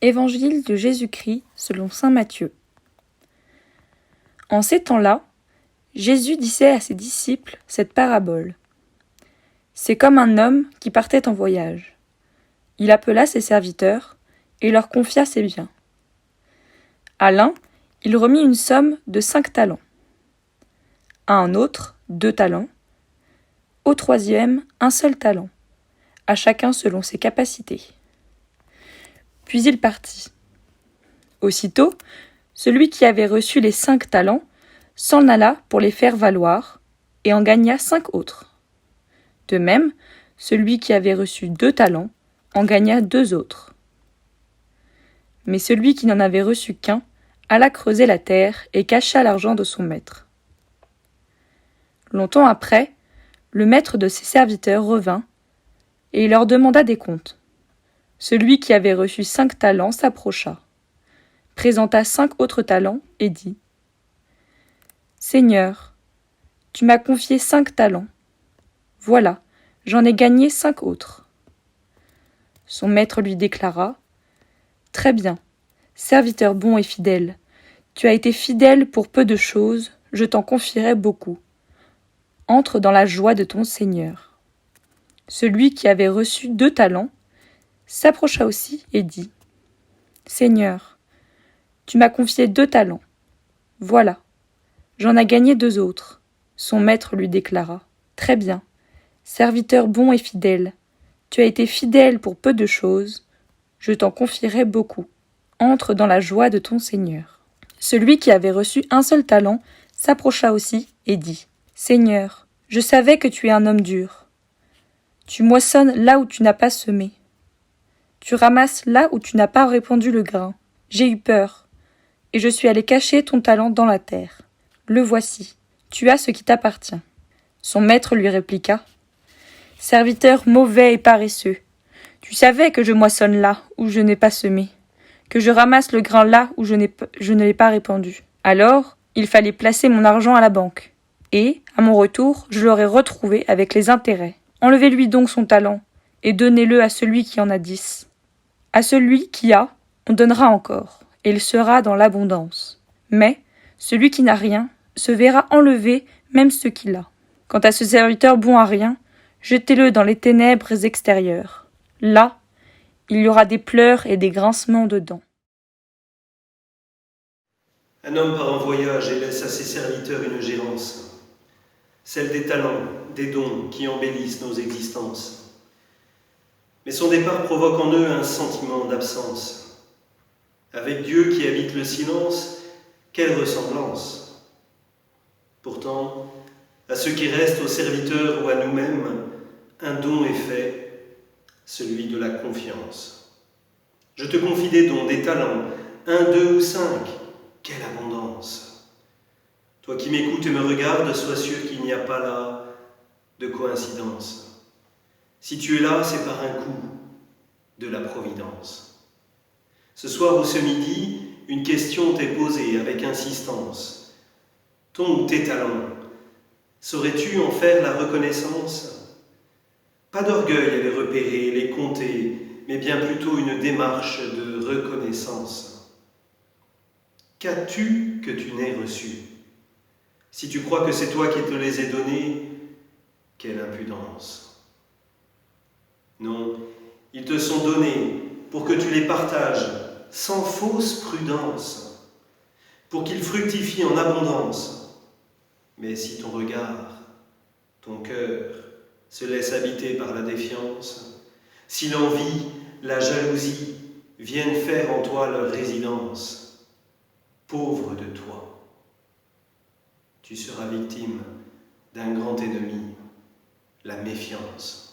Évangile de Jésus-Christ selon saint Matthieu. En ces temps-là, Jésus disait à ses disciples cette parabole. C'est comme un homme qui partait en voyage. Il appela ses serviteurs et leur confia ses biens. À l'un, il remit une somme de 5 talents. À un autre, 2 talents. Au troisième, un seul talent, à chacun selon ses capacités. Puis il partit. Aussitôt, celui qui avait reçu les 5 talents s'en alla pour les faire valoir et en gagna 5 autres. De même, celui qui avait reçu 2 talents en gagna 2 autres. Mais celui qui n'en avait reçu qu'un alla creuser la terre et cacha l'argent de son maître. Longtemps après, le maître de ses serviteurs revint et il leur demanda des comptes. Celui qui avait reçu 5 talents s'approcha, présenta 5 autres talents et dit : « Seigneur, tu m'as confié 5 talents. Voilà, j'en ai gagné 5 autres. » Son maître lui déclara : « Très bien, serviteur bon et fidèle, tu as été fidèle pour peu de choses, je t'en confierai beaucoup. Entre dans la joie de ton Seigneur. » Celui qui avait reçu 2 talents s'approcha aussi et dit : « Seigneur, tu m'as confié 2 talents. Voilà, j'en ai gagné 2 autres. » Son maître lui déclara : « Très bien, serviteur bon et fidèle, tu as été fidèle pour peu de choses, je t'en confierai beaucoup. Entre dans la joie de ton Seigneur. » Celui qui avait reçu un seul talent s'approcha aussi et dit : « Seigneur, je savais que tu es un homme dur. Tu moissonnes là où tu n'as pas semé. Tu ramasses là où tu n'as pas répandu le grain. J'ai eu peur, et je suis allé cacher ton talent dans la terre. Le voici, tu as ce qui t'appartient. » Son maître lui répliqua : « Serviteur mauvais et paresseux, tu savais que je moissonne là où je n'ai pas semé, que je ramasse le grain là où je ne l'ai pas répandu. Alors, il fallait placer mon argent à la banque, et, à mon retour, je l'aurai retrouvé avec les intérêts. Enlevez-lui donc son talent, et donnez-le à celui qui en a 10. À celui qui a, on donnera encore, et il sera dans l'abondance. Mais celui qui n'a rien se verra enlever même ce qu'il a. Quant à ce serviteur bon à rien, jetez-le dans les ténèbres extérieures. Là, il y aura des pleurs et des grincements de dents. » Un homme part en voyage et laisse à ses serviteurs une gérance, celle des talents, des dons qui embellissent nos existences. Mais son départ provoque en eux un sentiment d'absence. Avec Dieu qui habite le silence, quelle ressemblance! Pourtant, à ceux qui restent, aux serviteurs ou à nous-mêmes, un don est fait, celui de la confiance. Je te confie des dons, des talents, 1, 2 ou 5, quelle abondance! Toi qui m'écoutes et me regardes, sois sûr qu'il n'y a pas là de coïncidence. Si tu es là, c'est par un coup de la providence. Ce soir ou ce midi, une question t'est posée avec insistance. Ton ou tes talents, saurais-tu en faire la reconnaissance ? Pas d'orgueil à les repérer, les compter, mais bien plutôt une démarche de reconnaissance. Qu'as-tu que tu n'aies reçu ? Si tu crois que c'est toi qui te les ai donnés, quelle impudence ! Non, ils te sont donnés pour que tu les partages sans fausse prudence, pour qu'ils fructifient en abondance. Mais si ton regard, ton cœur se laisse habiter par la défiance, si l'envie, la jalousie viennent faire en toi leur résidence, pauvre de toi, tu seras victime d'un grand ennemi, la méfiance.